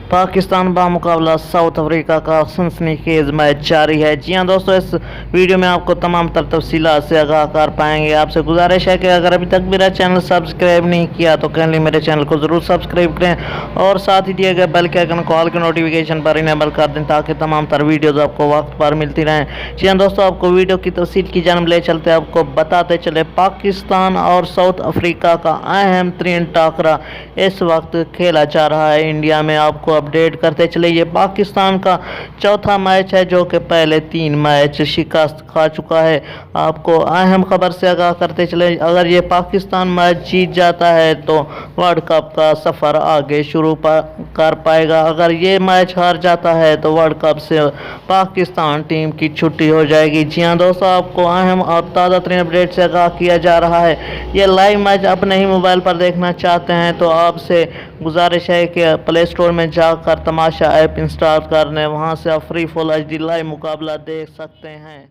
Pakistan बामुकाबला south Africa का सनसनीखेज match जारी है। जी हाँ दोस्तों, इस वीडियो में आपको तमाम तर तफसीलात से आगाह कर पाएंगे। आपसे गुजारिश है कि अगर अभी तक मेरा चैनल सब्सक्राइब नहीं किया तो काइंडली मेरे चैनल को ज़रूर सब्सक्राइब करें और साथ ही दिए गए बेल के आइकन कॉल के नोटिफिकेशन पर इनेबल कर दें ताकि तमाम तर वीडियोज़ आपको वक्त पर मिलती रहें। जी हाँ दोस्तों, आपको वीडियो की तफसील की जानब ले चलते आपको बताते चले पाकिस्तान और साउथ अफ्रीका का अहम तरीन टाकरा इस वक्त खेला जा रहा है इंडिया में। आपको अपडेट करते चले, ये पाकिस्तान का चौथा मैच है जो कि पहले 3 मैच शिकस्त खा चुका है। आपको अहम खबर से आगाह करते चले, अगर ये पाकिस्तान मैच जीत जाता है तो वर्ल्ड कप का सफ़र आगे शुरू कर पाएगा। अगर ये मैच हार जाता है तो वर्ल्ड कप से पाकिस्तान टीम की छुट्टी हो जाएगी। जी हाँ दोस्तों, आपको अहम और ताज़ा तरीन अपडेट से आगाह किया जा रहा है। ये लाइव मैच अपने ही मोबाइल पर देखना चाहते हैं तो आपसे गुजारिश है कि प्ले स्टोर में जाकर तमाशा ऐप इंस्टॉल कर लें, वहाँ से आप फ्री फुल HD लाइव मुकाबला देख सकते हैं।